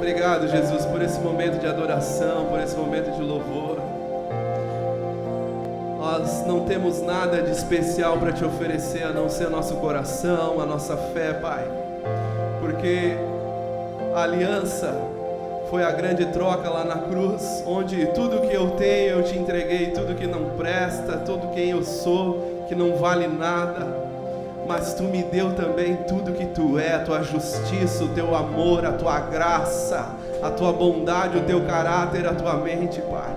Obrigado, Jesus, por esse momento de adoração, por esse momento de louvor. Nós não temos nada de especial para te oferecer, a não ser nosso coração, a nossa fé, Pai. Porque a aliança foi a grande troca lá na cruz, onde tudo que eu tenho eu te entreguei, tudo que não presta, tudo quem eu sou, que não vale nada. Mas tu me deu também tudo que tu é, a tua justiça, o teu amor, a tua graça, a tua bondade, o teu caráter, a tua mente, Pai.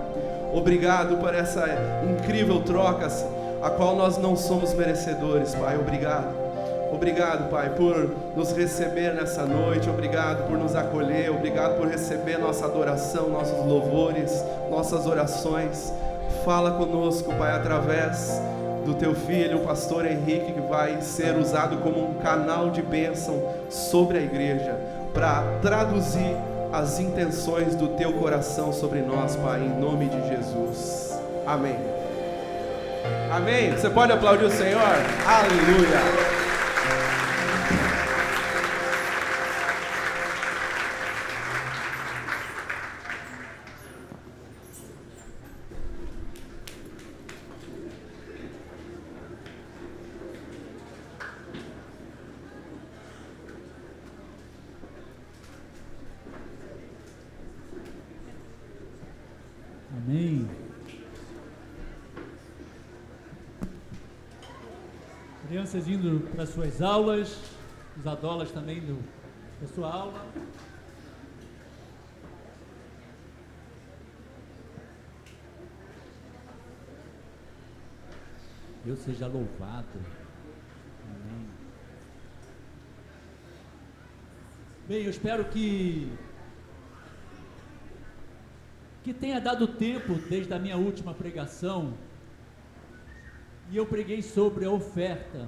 Obrigado por essa incrível troca, a qual nós não somos merecedores, Pai. Obrigado. Obrigado, Pai, por nos receber nessa noite. Obrigado por nos acolher. Obrigado por receber nossa adoração, nossos louvores, nossas orações. Fala conosco, Pai, através do teu filho, o pastor Henrique, que vai ser usado como um canal de bênção sobre a igreja, para traduzir as intenções do teu coração sobre nós, Pai, em nome de Jesus. Amém. Amém. Você pode aplaudir o Senhor? Aleluia. Amém. Crianças indo para suas aulas, os adolas também da sua aula. Deus seja louvado. Amém. Bem, eu espero que tenha dado tempo desde a minha última pregação, e eu preguei sobre a oferta,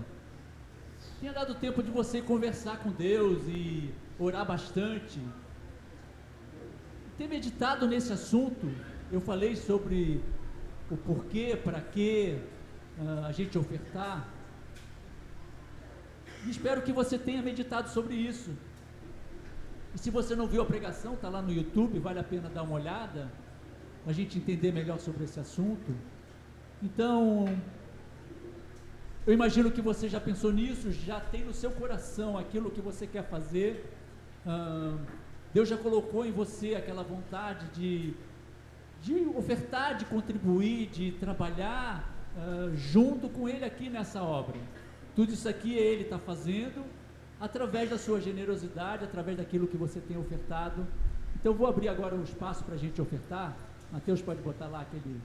tenha dado tempo de você conversar com Deus e orar bastante, ter meditado nesse assunto. Eu falei sobre o porquê, para que a gente ofertar, e espero que você tenha meditado sobre isso. E se você não viu a pregação, está lá no YouTube, vale a pena dar uma olhada, para a gente entender melhor sobre esse assunto. Então, eu imagino que você já pensou nisso, já tem no seu coração aquilo que você quer fazer. Deus já colocou em você aquela vontade de ofertar, de contribuir, de trabalhar junto com Ele aqui nessa obra. Tudo isso aqui Ele está fazendo através da sua generosidade, através daquilo que você tem ofertado. Então eu vou abrir agora um espaço para a gente ofertar. Mateus pode botar lá aquele.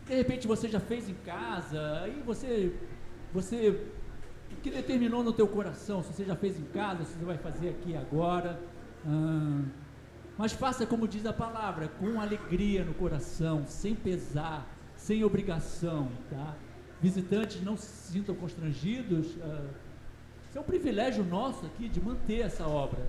De repente você já fez em casa, aí você o que determinou no teu coração, se você já fez em casa, se você vai fazer aqui agora, mas faça como diz a palavra, com alegria no coração, sem pesar, sem obrigação, tá? Visitantes não se sintam constrangidos, isso é um privilégio nosso aqui de manter essa obra.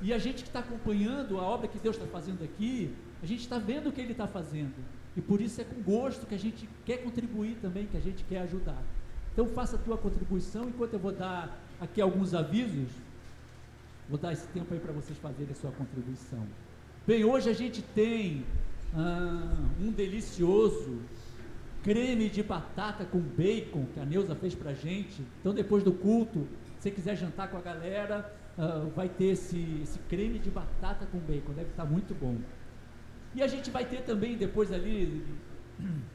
E a gente que está acompanhando a obra que Deus está fazendo aqui, a gente está vendo o que Ele está fazendo, e por isso é com gosto que a gente quer contribuir também, que a gente quer ajudar. Então faça a tua contribuição, enquanto eu vou dar aqui alguns avisos, vou dar esse tempo aí para vocês fazerem a sua contribuição. Bem, hoje a gente tem um delicioso creme de batata com bacon, que a Neuza fez para a gente. Então depois do culto, se você quiser jantar com a galera, vai ter esse creme de batata com bacon, deve estar muito bom. E a gente vai ter também depois ali,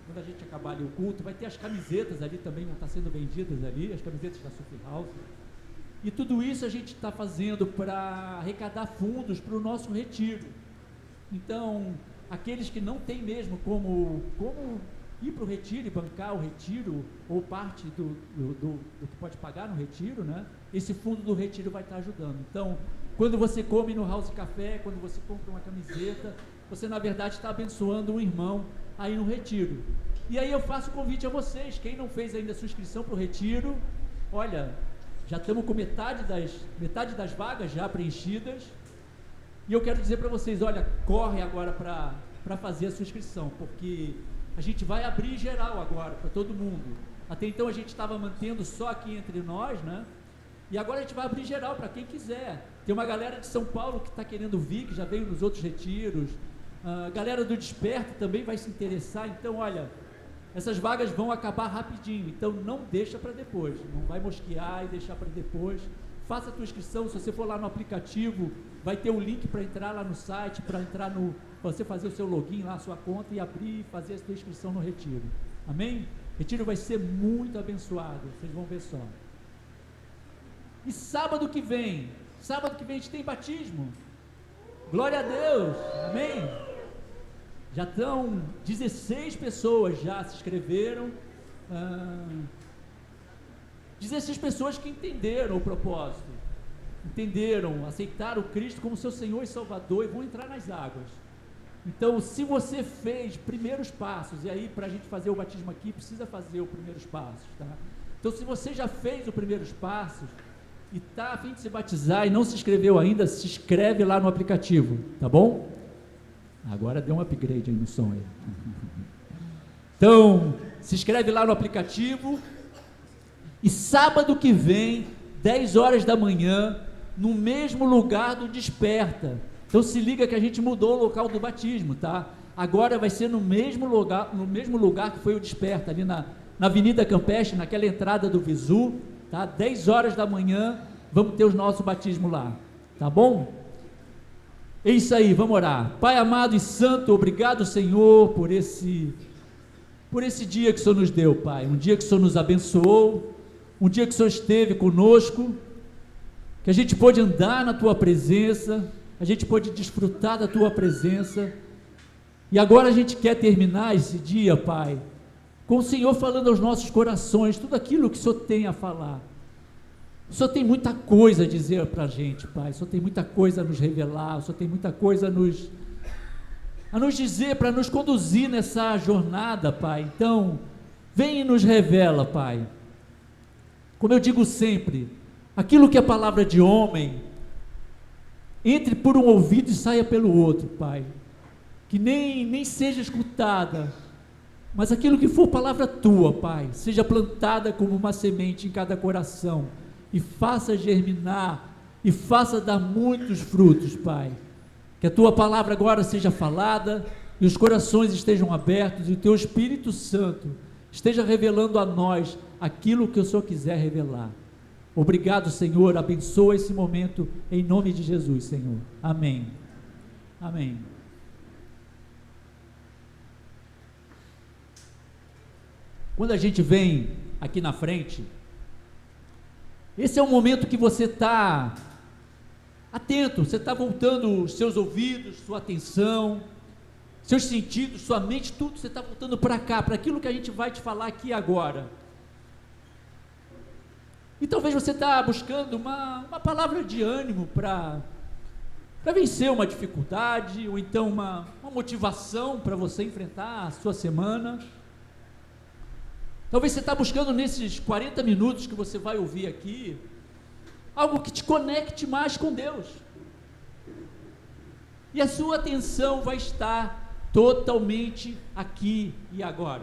quando a gente acabar ali o culto, vai ter as camisetas ali também, vão estar sendo vendidas ali, as camisetas da Sufi House. E tudo isso a gente está fazendo para arrecadar fundos para o nosso retiro. Então, aqueles que não têm mesmo como ir para o retiro e bancar o retiro, ou parte do que pode pagar no retiro, né? Esse fundo do retiro vai estar ajudando. Então, quando você come no House Café, quando você compra uma camiseta, você na verdade está abençoando um irmão aí no retiro. E aí eu faço convite a vocês, quem não fez ainda a sua inscrição para o retiro, olha, já estamos com metade das vagas já preenchidas, e eu quero dizer para vocês, olha, corre agora para fazer a sua inscrição, porque a gente vai abrir geral agora para todo mundo. Até então a gente estava mantendo só aqui entre nós, né? E agora a gente vai abrir geral para quem quiser. Tem uma galera de São Paulo que está querendo vir, que já veio nos outros retiros. A galera do Desperta também vai se interessar. Então, olha, essas vagas vão acabar rapidinho. Então, não deixa para depois. Não vai mosquear e deixar para depois. Faça a tua inscrição. Se você for lá no aplicativo, vai ter o link para entrar lá no site, para entrar no... você fazer o seu login lá, a sua conta e abrir e fazer a sua inscrição no retiro. Amém? O retiro vai ser muito abençoado. Vocês vão ver só. E sábado que vem a gente tem batismo. Glória a Deus, amém? Já estão 16 pessoas já se inscreveram, 16 pessoas que entenderam o propósito, aceitaram Cristo como seu Senhor e Salvador e vão entrar nas águas. Então, se você fez primeiros passos, e aí para a gente fazer o batismo aqui, precisa fazer os primeiros passos, tá? Então, se você já fez os primeiros passos, e está a fim de se batizar e não se inscreveu ainda, se inscreve lá no aplicativo, tá bom? Agora deu um upgrade aí no som aí. Então, se inscreve lá no aplicativo e sábado que vem, 10 horas da manhã, no mesmo lugar do Desperta. Então se liga que a gente mudou o local do batismo, tá? Agora vai ser no mesmo lugar que foi o Desperta, ali na Avenida Campestre, naquela entrada do Visu. Tá? 10 horas da manhã, vamos ter o nosso batismo lá, tá bom? É isso aí, vamos orar. Pai amado e santo, obrigado, Senhor, por esse dia que o Senhor nos deu, Pai, um dia que o Senhor nos abençoou, um dia que o Senhor esteve conosco, que a gente pôde andar na Tua presença, a gente pôde desfrutar da Tua presença, e agora a gente quer terminar esse dia, Pai, com o Senhor falando aos nossos corações, tudo aquilo que o Senhor tem a falar. O Senhor tem muita coisa a dizer para a gente, Pai, o Senhor tem muita coisa a nos revelar, o Senhor tem muita coisa a nos dizer, para nos conduzir nessa jornada, Pai. Então, vem e nos revela, Pai. Como eu digo sempre, aquilo que é palavra de homem, entre por um ouvido e saia pelo outro, Pai, que nem seja escutada, mas aquilo que for palavra Tua, Pai, seja plantada como uma semente em cada coração, e faça germinar, e faça dar muitos frutos, Pai, que a Tua palavra agora seja falada, e os corações estejam abertos, e o Teu Espírito Santo esteja revelando a nós aquilo que o Senhor quiser revelar. Obrigado, Senhor, abençoa esse momento, em nome de Jesus, Senhor, amém, amém. Quando a gente vem aqui na frente, esse é o momento que você está atento, você está voltando os seus ouvidos, sua atenção, seus sentidos, sua mente, tudo, você está voltando para cá, para aquilo que a gente vai te falar aqui agora. E talvez você está buscando uma palavra de ânimo para vencer uma dificuldade, ou então uma motivação para você enfrentar a sua semana. Talvez você está buscando nesses 40 minutos que você vai ouvir aqui, algo que te conecte mais com Deus. E a sua atenção vai estar totalmente aqui e agora.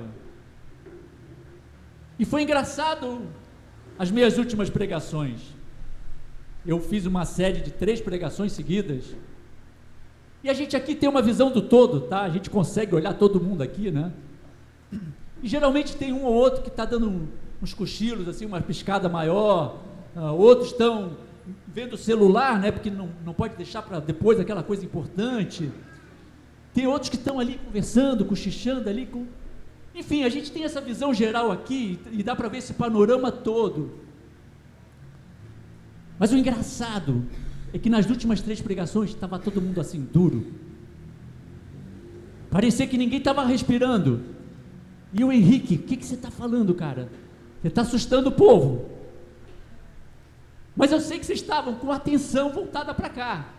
E foi engraçado as minhas últimas pregações. Eu fiz uma série de 3 pregações seguidas. E a gente aqui tem uma visão do todo, tá? A gente consegue olhar todo mundo aqui, né? E geralmente tem um ou outro que está dando uns cochilos, assim, uma piscada maior, outros estão vendo o celular, né, porque não pode deixar para depois aquela coisa importante. Tem outros que estão ali conversando, cochichando ali, enfim, a gente tem essa visão geral aqui, e dá para ver esse panorama todo. Mas o engraçado é que nas últimas 3 pregações estava todo mundo assim, duro. Parecia que ninguém estava respirando. E o Henrique, o que você está falando, cara? Você está assustando o povo. Mas eu sei que vocês estavam com a atenção voltada para cá,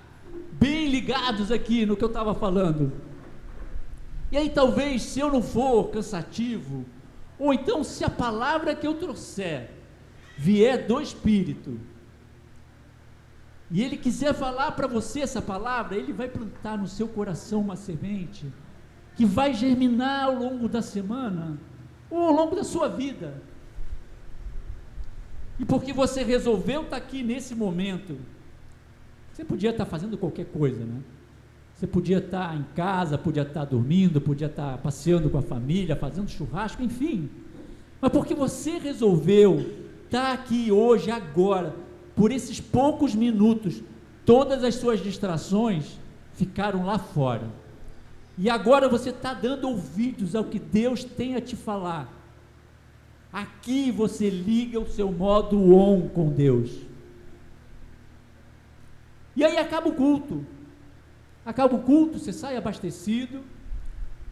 bem ligados aqui no que eu estava falando. E aí talvez, se eu não for cansativo, ou então se a palavra que eu trouxer vier do Espírito, e Ele quiser falar para você essa palavra, Ele vai plantar no seu coração uma semente, que vai germinar ao longo da semana, ou ao longo da sua vida. e porque você resolveu estar aqui nesse momento. Você podia estar fazendo qualquer coisa, né? Você podia estar em casa, podia estar dormindo, podia estar passeando com a família, fazendo churrasco, enfim. Mas porque você resolveu estar aqui hoje, agora, por esses poucos minutos, todas as suas distrações ficaram lá fora. E agora você está dando ouvidos ao que Deus tem a te falar. Aqui você liga o seu modo on com Deus. E aí acaba o culto. Acaba o culto, você sai abastecido,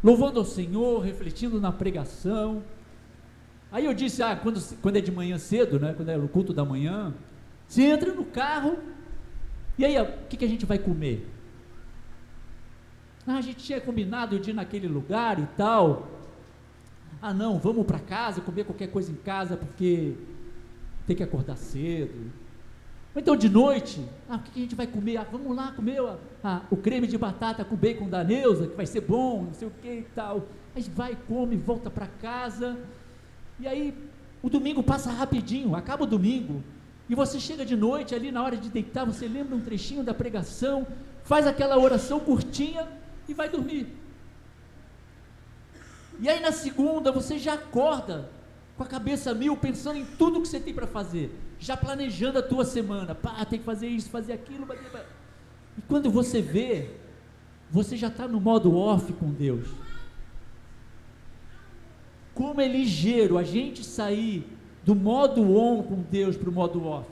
louvando ao Senhor, refletindo na pregação. Aí eu disse, quando é de manhã cedo, né, quando é o culto da manhã, você entra no carro, e aí, o que a gente vai comer? A gente tinha combinado de ir naquele lugar e tal. Não, vamos para casa, comer qualquer coisa em casa, porque tem que acordar cedo. Ou então de noite, o que a gente vai comer? Vamos lá comer o creme de batata com bacon da Neuza, que vai ser bom, não sei o que e tal. Aí vai, come, volta para casa, e aí o domingo passa rapidinho, acaba o domingo, e você chega de noite, ali na hora de deitar, você lembra um trechinho da pregação, faz aquela oração curtinha e vai dormir. E aí na segunda você já acorda com a cabeça a mil, pensando em tudo que você tem para fazer, já planejando a tua semana, tem que fazer isso, fazer aquilo, e quando você vê, você já está no modo off com Deus. Como é ligeiro a gente sair do modo on com Deus para o modo off.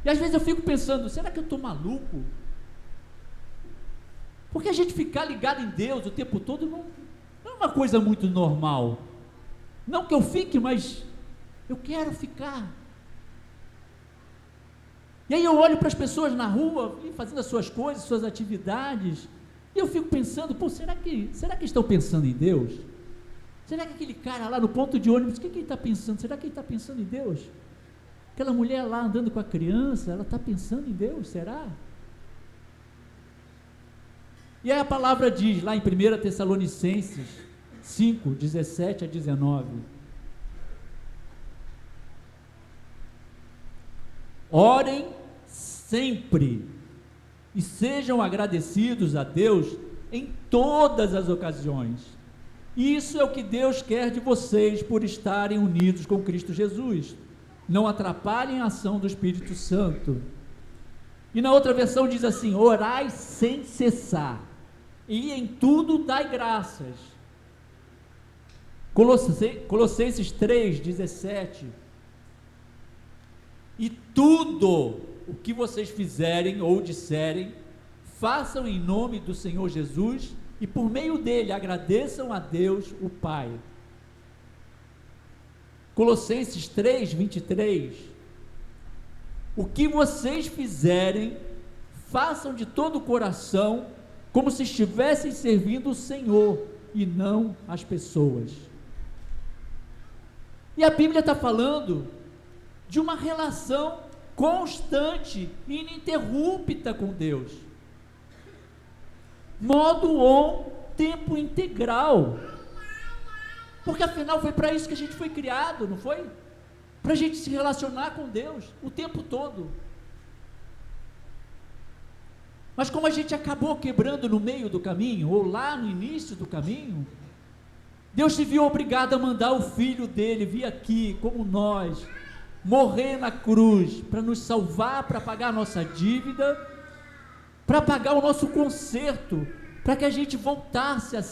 E às vezes eu fico pensando, será que eu estou maluco? Porque a gente ficar ligado em Deus o tempo todo não é uma coisa muito normal. Não que eu fique, mas eu quero ficar. E aí eu olho para as pessoas na rua, fazendo as suas coisas, suas atividades, e eu fico pensando, será que estão pensando em Deus? Será que aquele cara lá no ponto de ônibus, o que ele está pensando? Será que ele está pensando em Deus? Aquela mulher lá andando com a criança, ela está pensando em Deus, será? E aí a palavra diz, lá em 1 Tessalonicenses 5, 17 a 19, orem sempre e sejam agradecidos a Deus em todas as ocasiões. Isso é o que Deus quer de vocês por estarem unidos com Cristo Jesus. Não atrapalhem a ação do Espírito Santo. E na outra versão diz assim, orai sem cessar e em tudo dai graças. Colossenses 3, 17, e tudo o que vocês fizerem ou disserem, façam em nome do Senhor Jesus e por meio dele agradeçam a Deus o Pai. Colossenses 3, 23, o que vocês fizerem, façam de todo o coração, como se estivessem servindo o Senhor e não as pessoas. E a Bíblia está falando de uma relação constante e ininterrupta com Deus. Modo on, tempo integral. Porque afinal foi para isso que a gente foi criado, não foi? Para a gente se relacionar com Deus o tempo todo. Mas como a gente acabou quebrando no meio do caminho, ou lá no início do caminho, Deus se viu obrigado a mandar o Filho dele vir aqui, como nós, morrer na cruz, para nos salvar, para pagar a nossa dívida, para pagar o nosso conserto, para que a gente voltasse a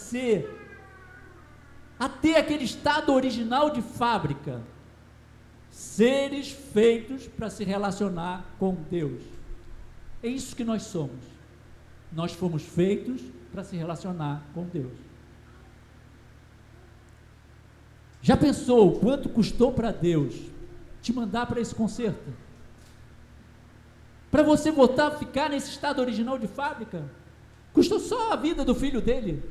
ter aquele estado original de fábrica, seres feitos para se relacionar com Deus. É isso que nós somos. Nós fomos feitos para se relacionar com Deus. Já pensou o quanto custou para Deus te mandar para esse concerto? Para você voltar a ficar nesse estado original de fábrica? Custou só a vida do filho dele,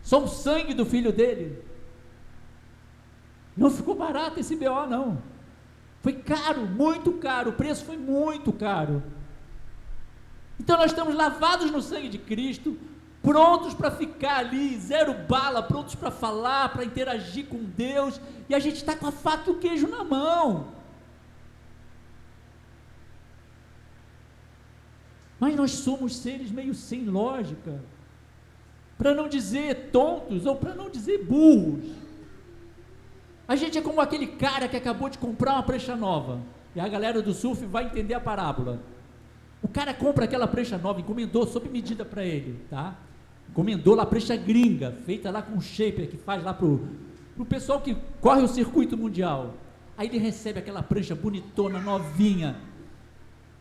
só o sangue do filho dele. Não ficou barato esse BO não, foi caro, muito caro, o preço foi muito caro. Então nós estamos lavados no sangue de Cristo, prontos para ficar ali, zero bala, prontos para falar, para interagir com Deus, e a gente está com a faca e o queijo na mão. Mas nós somos seres meio sem lógica, para não dizer tontos, ou para não dizer burros. A gente é como aquele cara que acabou de comprar uma prancha nova, e a galera do surf vai entender a parábola. O cara compra aquela prancha nova, encomendou sob medida para ele, tá? Encomendou lá a prancha gringa, feita lá com um shaper, que faz lá pro pessoal que corre o circuito mundial. Aí ele recebe aquela prancha bonitona, novinha,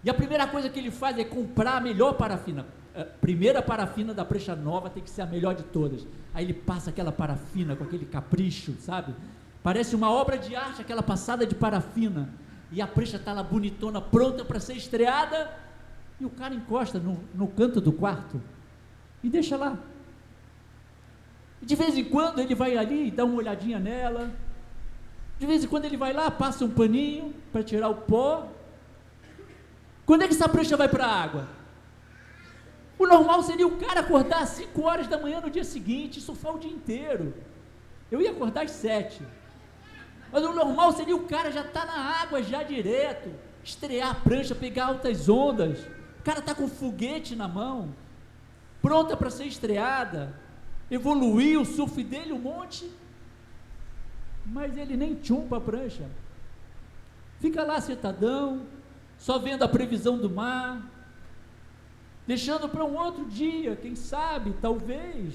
e a primeira coisa que ele faz é comprar a melhor parafina. A primeira parafina da prancha nova tem que ser a melhor de todas. Aí ele passa aquela parafina com aquele capricho, sabe? Parece uma obra de arte, aquela passada de parafina, e a prancha está lá bonitona, pronta para ser estreada, e o cara encosta no canto do quarto e deixa lá. E de vez em quando ele vai ali e dá uma olhadinha nela, de vez em quando ele vai lá, passa um paninho para tirar o pó. Quando é que essa prancha vai para a água? O normal seria o cara acordar às 5 horas da manhã no dia seguinte, surfar o dia inteiro. Eu ia acordar às 7. Mas o normal seria o cara já estar na água já direto, estrear a prancha, pegar altas ondas. O cara está com foguete na mão, pronta para ser estreada, evoluir o surf dele um monte, mas ele nem chumpa a prancha. Fica lá sentadão, só vendo a previsão do mar, deixando para um outro dia, quem sabe, talvez.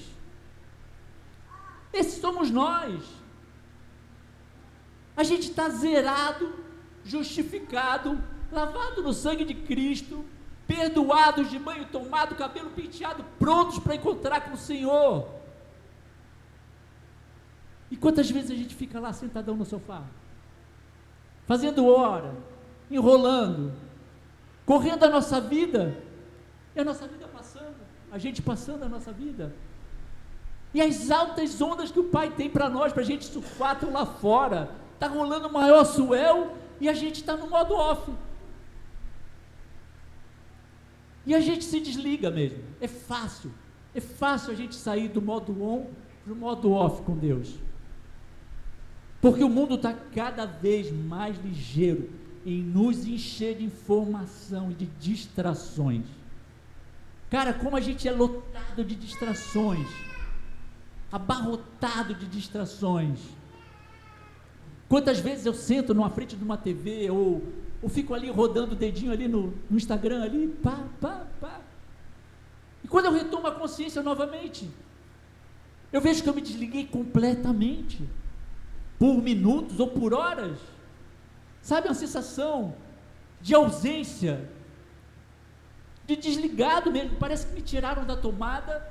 Esses somos nós. A gente está zerado, justificado, lavado no sangue de Cristo, perdoados, de banho tomado, cabelo penteado, prontos para encontrar com o Senhor. E quantas vezes a gente fica lá sentadão no sofá, fazendo hora, enrolando, correndo a nossa vida, e a nossa vida passando, a gente passando a nossa vida, e as altas ondas que o Pai tem para nós, para a gente surfar, estão lá fora, está rolando o maior swell, e a gente está no modo off, e a gente se desliga mesmo. É fácil a gente sair do modo on para o modo off com Deus, porque o mundo está cada vez mais ligeiro em nos encher de informação e de distrações. Cara, como a gente é lotado de distrações, abarrotado de distrações. Quantas vezes eu sento numa frente de uma TV, ou fico ali rodando o dedinho ali no Instagram, ali, pá, e quando eu retomo a consciência novamente, eu vejo que eu me desliguei completamente, por minutos ou por horas. Sabe, uma sensação de ausência, de desligado mesmo, parece que me tiraram da tomada,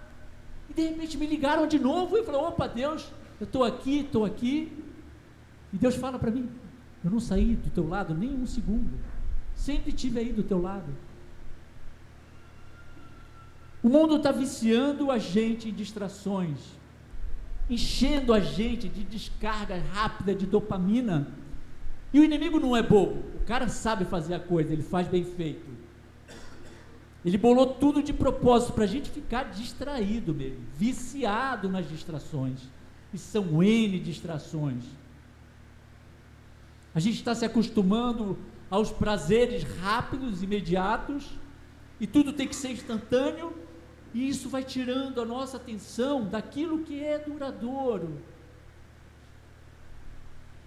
e de repente me ligaram de novo, e falaram: opa, Deus, eu estou aqui, e Deus fala para mim: eu não saí do teu lado nem um segundo, sempre estive aí do teu lado. O mundo está viciando a gente em distrações, enchendo a gente de descarga rápida de dopamina, e o inimigo não é bobo, o cara sabe fazer a coisa, ele faz bem feito, ele bolou tudo de propósito, para a gente ficar distraído mesmo, viciado nas distrações, e são N distrações. A gente está se acostumando aos prazeres rápidos, imediatos, e tudo tem que ser instantâneo, e isso vai tirando a nossa atenção daquilo que é duradouro.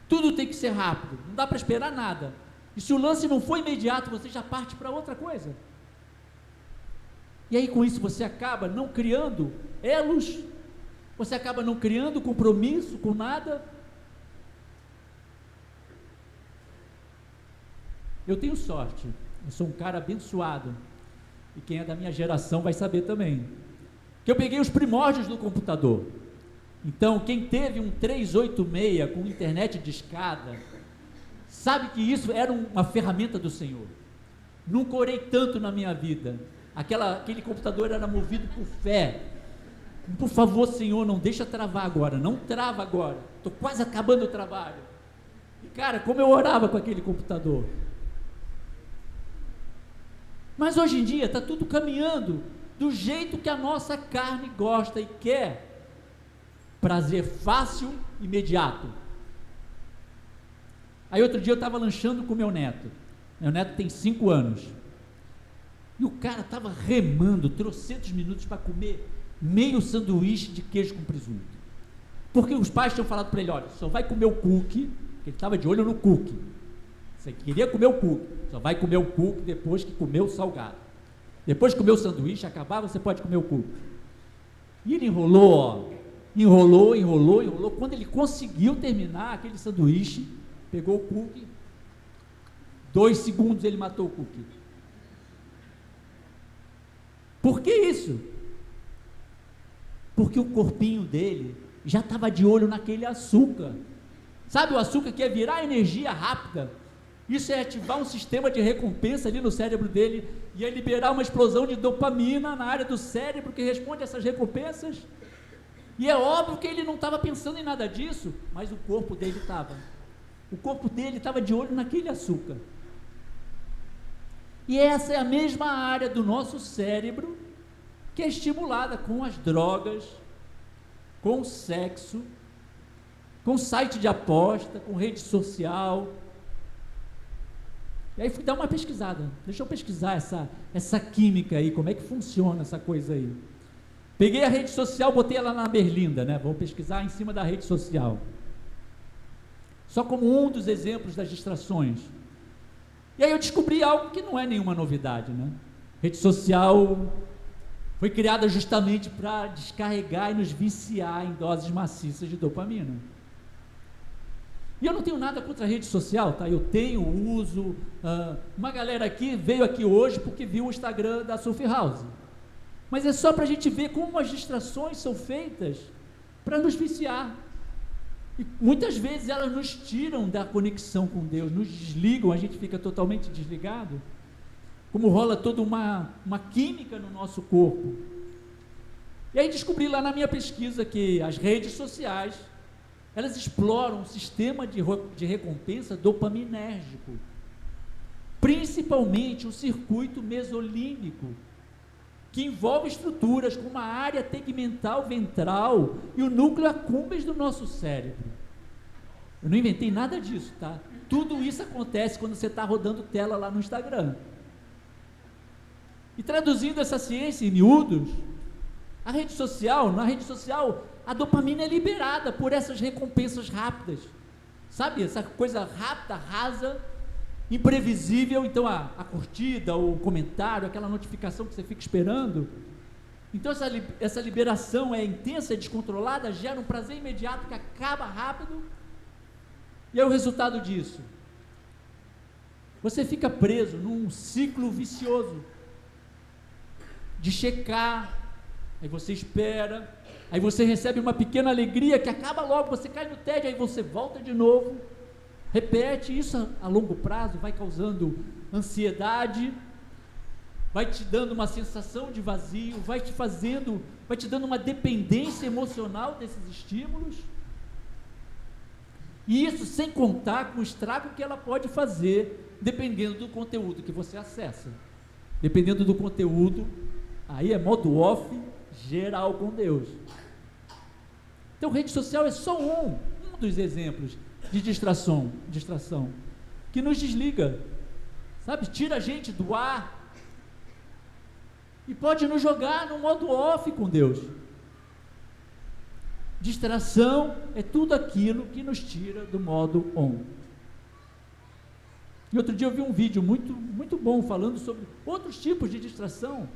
Tudo tem que ser rápido, não dá para esperar nada, e se o lance não for imediato, você já parte para outra coisa, e aí com isso você acaba não criando elos, você acaba não criando compromisso com nada. Eu tenho sorte, eu sou um cara abençoado, e quem é da minha geração vai saber também, que eu peguei os primórdios do computador. Então quem teve um 386 com internet de escada, sabe que isso era uma ferramenta do Senhor. Nunca orei tanto na minha vida, aquele computador era movido por fé. Por favor, Senhor, não deixa travar agora, não trava agora, estou quase acabando o trabalho. E cara, como eu orava com aquele computador. Mas hoje em dia está tudo caminhando do jeito que a nossa carne gosta e quer. Prazer fácil, imediato. Aí outro dia eu estava lanchando com meu neto tem 5 anos, e o cara estava remando trocentos minutos para comer meio sanduíche de queijo com presunto, porque os pais tinham falado para ele, olha, só vai comer o cookie, porque ele estava de olho no cookie, você queria comer o cookie, só vai comer o cookie depois que comer o salgado, depois que comer o sanduíche, acabar, você pode comer o cookie. E ele enrolou, quando ele conseguiu terminar aquele sanduíche, pegou o cookie, 2 segundos ele matou o cookie. Por que isso? Porque o corpinho dele já estava de olho naquele açúcar. Sabe o açúcar que é virar energia rápida? Isso é ativar um sistema de recompensa ali no cérebro dele e é liberar uma explosão de dopamina na área do cérebro que responde a essas recompensas. E é óbvio que ele não estava pensando em nada disso, mas o corpo dele estava. O corpo dele estava de olho naquele açúcar. E essa é a mesma área do nosso cérebro que é estimulada com as drogas, com o sexo, com site de aposta, com rede social. E aí fui dar uma pesquisada. Deixa eu pesquisar essa química aí, como é que funciona essa coisa aí. Peguei a rede social, botei ela na berlinda, né? Vou pesquisar em cima da rede social. Só como um dos exemplos das distrações. E aí eu descobri algo que não é nenhuma novidade, né? Rede social foi criada justamente para descarregar e nos viciar em doses maciças de dopamina. E eu não tenho nada contra a rede social, tá? Eu tenho, uso. Uma galera aqui veio aqui hoje porque viu o Instagram da Surf House. Mas é só para a gente ver como as distrações são feitas para nos viciar. E muitas vezes elas nos tiram da conexão com Deus, nos desligam, a gente fica totalmente desligado. Como rola toda uma química no nosso corpo. E aí descobri lá na minha pesquisa que as redes sociais, elas exploram um sistema de recompensa dopaminérgico, principalmente o circuito mesolímbico, que envolve estruturas como a área tegmental ventral e o núcleo accumbens do nosso cérebro. Eu não inventei nada disso, tá? Tudo isso acontece quando você está rodando tela lá no Instagram. E traduzindo essa ciência em miúdos, na rede social, a dopamina é liberada por essas recompensas rápidas. Sabe, essa coisa rápida, rasa, imprevisível. Então a curtida, o comentário, aquela notificação que você fica esperando. Então essa liberação é intensa, é descontrolada, gera um prazer imediato que acaba rápido. E é o resultado disso. Você fica preso num ciclo vicioso de checar, aí você espera, aí você recebe uma pequena alegria que acaba logo, você cai no tédio, aí você volta de novo, repete. Isso a longo prazo vai causando ansiedade, vai te dando uma sensação de vazio, vai te dando uma dependência emocional desses estímulos. E isso sem contar com o estrago que ela pode fazer, dependendo do conteúdo que você acessa. Dependendo do conteúdo, aí é modo off geral com Deus. Então, rede social é só um dos exemplos de distração, que nos desliga, sabe? Tira a gente do ar e pode nos jogar no modo off com Deus. Distração é tudo aquilo que nos tira do modo on. E outro dia eu vi um vídeo muito bom falando sobre outros tipos de distração.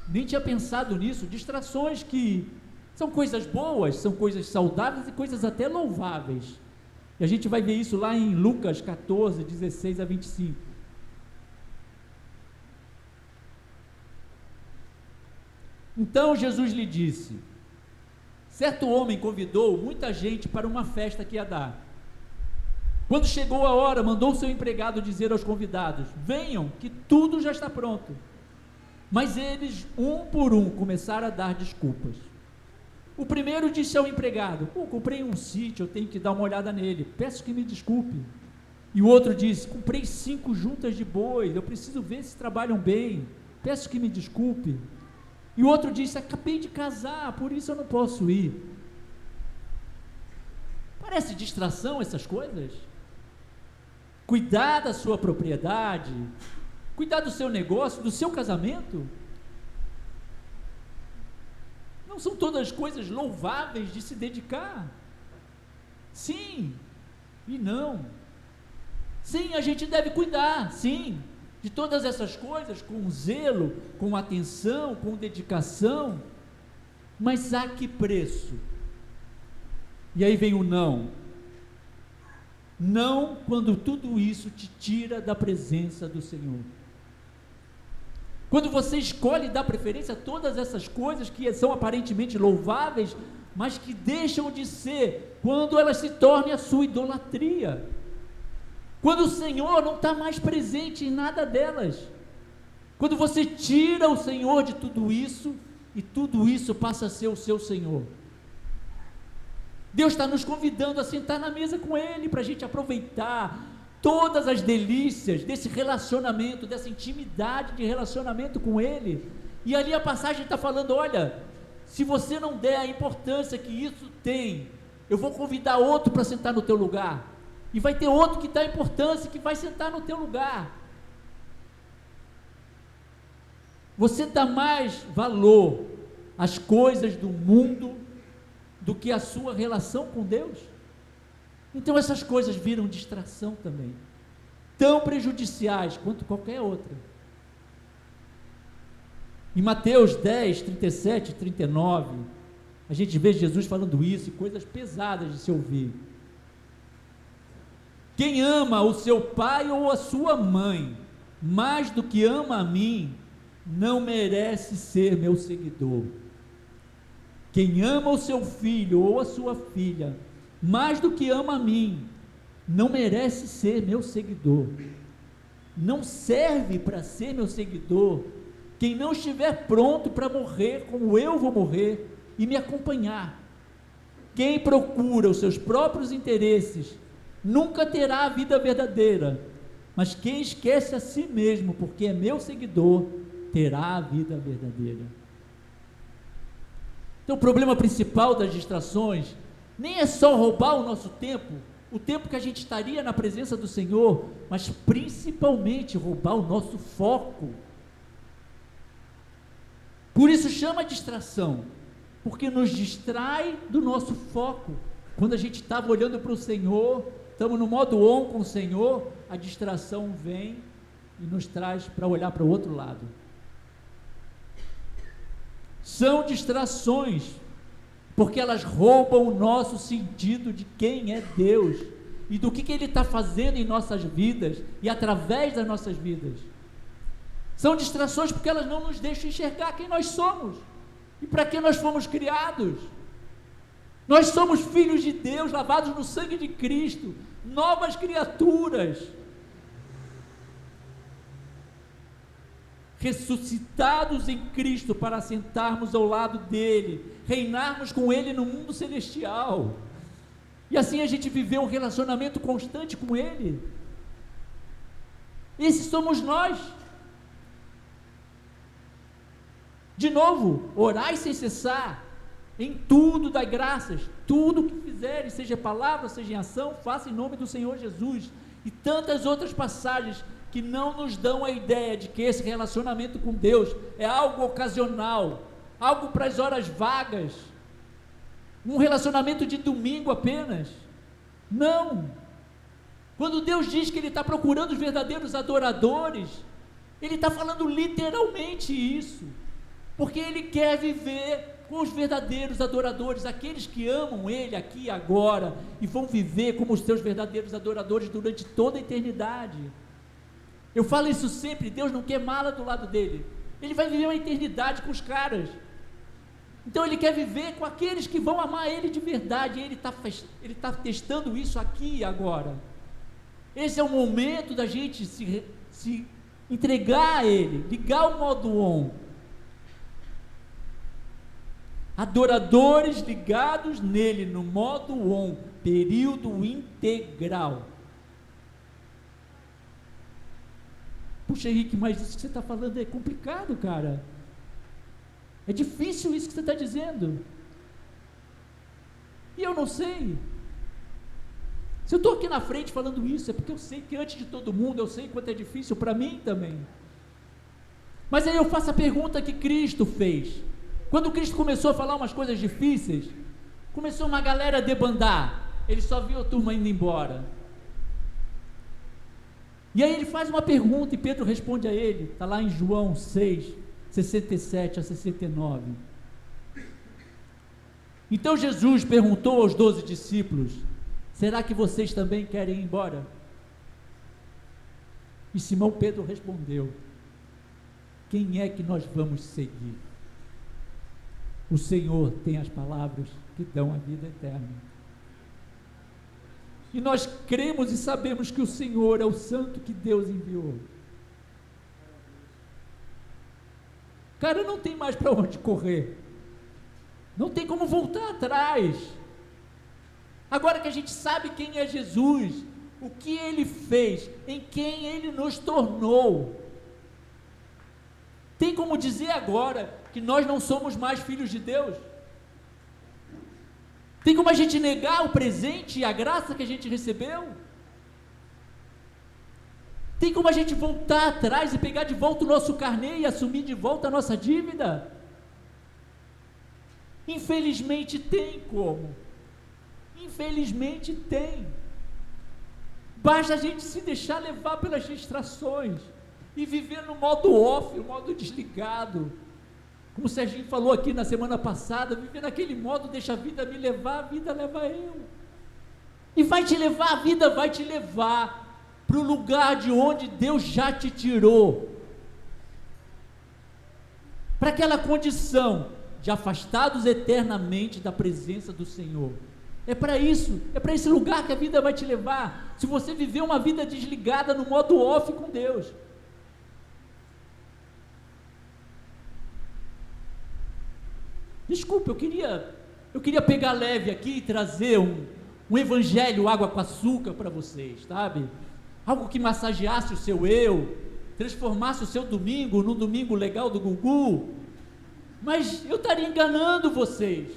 Nem tinha pensado nisso. Distrações que são coisas boas, são coisas saudáveis e coisas até louváveis. E a gente vai ver isso lá em Lucas 14, 16 a 25. Então Jesus lhe disse: certo homem convidou muita gente para uma festa que ia dar. Quando chegou a hora, mandou o seu empregado dizer aos convidados: venham, que tudo já está pronto. Mas eles, um por um, começaram a dar desculpas. O primeiro disse ao empregado: comprei um sítio, eu tenho que dar uma olhada nele, peço que me desculpe. E o outro disse: comprei 5 juntas de bois, eu preciso ver se trabalham bem, peço que me desculpe. E o outro disse: acabei de casar, por isso eu não posso ir. Parece distração essas coisas? Cuidar da sua propriedade, cuidar do seu negócio, do seu casamento, não são todas coisas louváveis de se dedicar? Sim e não. Sim, a gente deve cuidar, sim, de todas essas coisas com zelo, com atenção, com dedicação, mas a que preço? E aí vem o não. Não quando tudo isso te tira da presença do Senhor. Quando você escolhe dar preferência a todas essas coisas que são aparentemente louváveis, mas que deixam de ser, quando elas se tornem a sua idolatria. Quando o Senhor não está mais presente em nada delas. Quando você tira o Senhor de tudo isso, e tudo isso passa a ser o seu Senhor. Deus está nos convidando a sentar na mesa com Ele, para a gente aproveitar todas as delícias desse relacionamento, dessa intimidade de relacionamento com Ele. E ali a passagem está falando: olha, se você não der a importância que isso tem, eu vou convidar outro para sentar no teu lugar, e vai ter outro que dá importância, que vai sentar no teu lugar. Você dá mais valor às coisas do mundo do que a sua relação com Deus? Então essas coisas viram distração também, tão prejudiciais quanto qualquer outra. Em Mateus 10, 37 e 39, a gente vê Jesus falando isso, e coisas pesadas de se ouvir. Quem ama o seu pai ou a sua mãe mais do que ama a mim, não merece ser meu seguidor. Quem ama o seu filho ou a sua filha mais do que ama a mim, não merece ser meu seguidor. Não serve para ser meu seguidor quem não estiver pronto para morrer como eu vou morrer e me acompanhar. Quem procura os seus próprios interesses nunca terá a vida verdadeira, mas quem esquece a si mesmo porque é meu seguidor, terá a vida verdadeira. Então o problema principal das distrações nem é só roubar o nosso tempo, o tempo que a gente estaria na presença do Senhor, mas principalmente roubar o nosso foco. Por isso chama distração, porque nos distrai do nosso foco. Quando a gente estava olhando para o Senhor, estamos no modo on com o Senhor, a distração vem e nos traz para olhar para o outro lado. São distrações, porque elas roubam o nosso sentido de quem é Deus e do que Ele está fazendo em nossas vidas e através das nossas vidas. São distrações porque elas não nos deixam enxergar quem nós somos e para que nós fomos criados. Nós somos filhos de Deus, lavados no sangue de Cristo, novas criaturas, ressuscitados em Cristo para sentarmos ao lado dele, reinarmos com ele no mundo celestial, e assim a gente viver um relacionamento constante com ele. Esses somos nós. De novo, orai sem cessar, em tudo dai graças, tudo o que fizerem, seja palavra, seja em ação, faça em nome do Senhor Jesus, e tantas outras passagens que não nos dão a ideia de que esse relacionamento com Deus é algo ocasional, algo para as horas vagas, um relacionamento de domingo apenas. Não. Quando Deus diz que Ele está procurando os verdadeiros adoradores, Ele está falando literalmente isso, porque Ele quer viver com os verdadeiros adoradores, aqueles que amam Ele aqui e agora, e vão viver como os seus verdadeiros adoradores durante toda a eternidade. Eu falo isso sempre, Deus não quer mala do lado dele, Ele vai viver uma eternidade com os caras, então Ele quer viver com aqueles que vão amar Ele de verdade, e Ele está testando isso aqui e agora. Esse é o momento da gente se entregar a Ele, ligar o modo on, adoradores ligados nele no modo on, período integral. Puxa, Henrique, mas isso que você está falando é complicado, cara. É difícil isso que você está dizendo. E eu não sei. Se eu estou aqui na frente falando isso, é porque eu sei que antes de todo mundo, eu sei quanto é difícil para mim também. Mas aí eu faço a pergunta que Cristo fez. Quando Cristo começou a falar umas coisas difíceis, começou uma galera a debandar. Ele só viu a turma indo embora. E aí ele faz uma pergunta e Pedro responde a ele. Está lá em João 6, 67 a 69. Então Jesus perguntou aos 12 discípulos: será que vocês também querem ir embora? E Simão Pedro respondeu: quem é que nós vamos seguir? O Senhor tem as palavras que dão a vida eterna. E nós cremos e sabemos que o Senhor é o Santo que Deus enviou. Cara, não tem mais para onde correr. Não tem como voltar atrás. Agora que a gente sabe quem é Jesus, o que Ele fez, em quem Ele nos tornou, tem como dizer agora que nós não somos mais filhos de Deus? Tem como a gente negar o presente e a graça que a gente recebeu? Tem como a gente voltar atrás e pegar de volta o nosso carnê e assumir de volta a nossa dívida? Infelizmente tem como. Infelizmente tem. Basta a gente se deixar levar pelas distrações e viver no modo off, no modo desligado. Como o Serginho falou aqui na semana passada, viver naquele modo, deixa a vida me levar, a vida leva eu. E vai te levar, a vida vai te levar para o lugar de onde Deus já te tirou. Para aquela condição de afastados eternamente da presença do Senhor. É para isso, é para esse lugar que a vida vai te levar, se você viver uma vida desligada no modo off com Deus. Desculpa, eu queria pegar leve aqui e trazer um evangelho água com açúcar para vocês, sabe? Algo que massageasse o seu eu, transformasse o seu domingo num domingo legal do Gugu, mas eu estaria enganando vocês.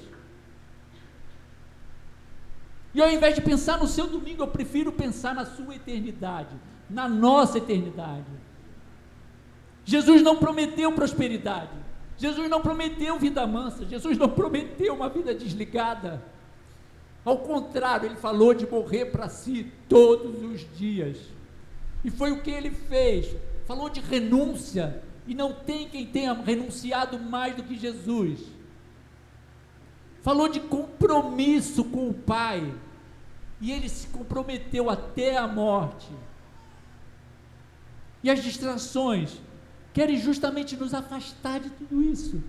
E ao invés de pensar no seu domingo, eu prefiro pensar na sua eternidade, na nossa eternidade. Jesus não prometeu prosperidade, Jesus não prometeu vida mansa, Jesus não prometeu uma vida desligada. Ao contrário, Ele falou de morrer para si todos os dias, e foi o que Ele fez. Falou de renúncia, e não tem quem tenha renunciado mais do que Jesus. Falou de compromisso com o Pai, e Ele se comprometeu até a morte. E as distrações querem justamente nos afastar de tudo isso,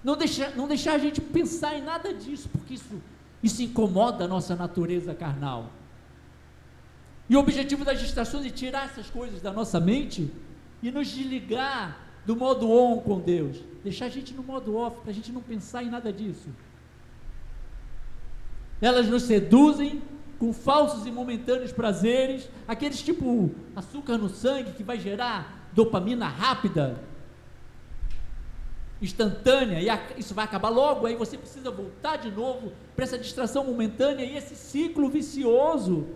não deixar a gente pensar em nada disso, porque isso incomoda a nossa natureza carnal. E o objetivo das distrações é tirar essas coisas da nossa mente e nos desligar do modo on com Deus, deixar a gente no modo off, para a gente não pensar em nada disso. Elas nos seduzem com falsos e momentâneos prazeres, aqueles tipo açúcar no sangue que vai gerar dopamina rápida, instantânea, e isso vai acabar logo, aí você precisa voltar de novo para essa distração momentânea, e esse ciclo vicioso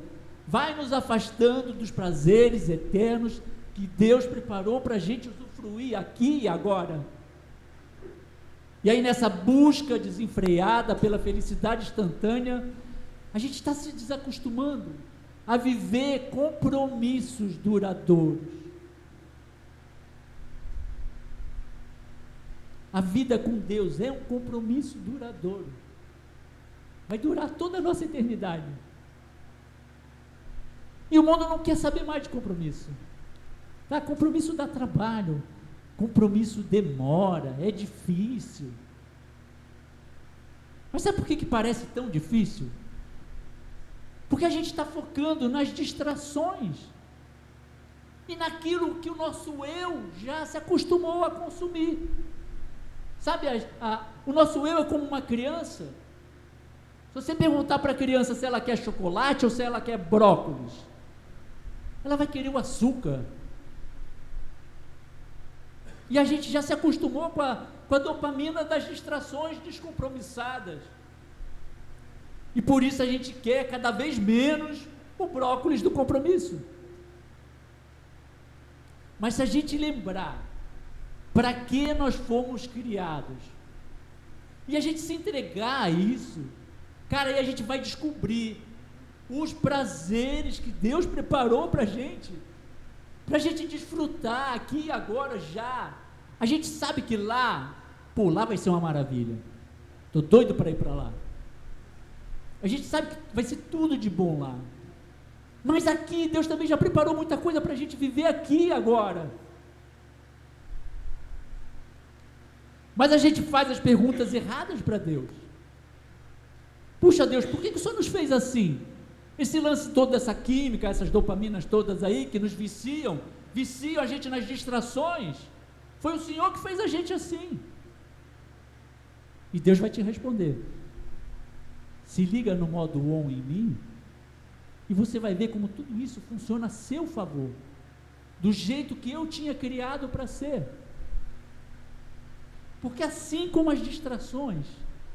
vai nos afastando dos prazeres eternos que Deus preparou para a gente usufruir aqui e agora. E aí nessa busca desenfreada pela felicidade instantânea, a gente está se desacostumando a viver compromissos duradouros. A vida com Deus é um compromisso duradouro, vai durar toda a nossa eternidade. E o mundo não quer saber mais de compromisso, tá? Compromisso dá trabalho, compromisso demora, é difícil. Mas sabe por que parece tão difícil? Porque a gente está focando nas distrações e naquilo que o nosso eu já se acostumou a consumir. Sabe, o nosso eu é como uma criança. Se você perguntar para a criança se ela quer chocolate ou se ela quer brócolis, ela vai querer o açúcar. E a gente já se acostumou com a dopamina das distrações descompromissadas. E por isso a gente quer cada vez menos o brócolis do compromisso. Mas se a gente lembrar para que nós fomos criados, e a gente se entregar a isso, cara, aí a gente vai descobrir os prazeres que Deus preparou para a gente desfrutar aqui e agora já. A gente sabe que lá vai ser uma maravilha. Estou doido para ir para lá. A gente sabe que vai ser tudo de bom lá. Mas aqui Deus também já preparou muita coisa para a gente viver aqui e agora. Mas a gente faz as perguntas erradas para Deus. Puxa Deus, por que o Senhor nos fez assim? Esse lance todo dessa química, essas dopaminas todas aí que nos viciam a gente nas distrações. Foi o Senhor que fez a gente assim. E Deus vai te responder. Se liga no modo on em mim, e você vai ver como tudo isso funciona a seu favor, do jeito que eu tinha criado para ser. Porque assim como as distrações,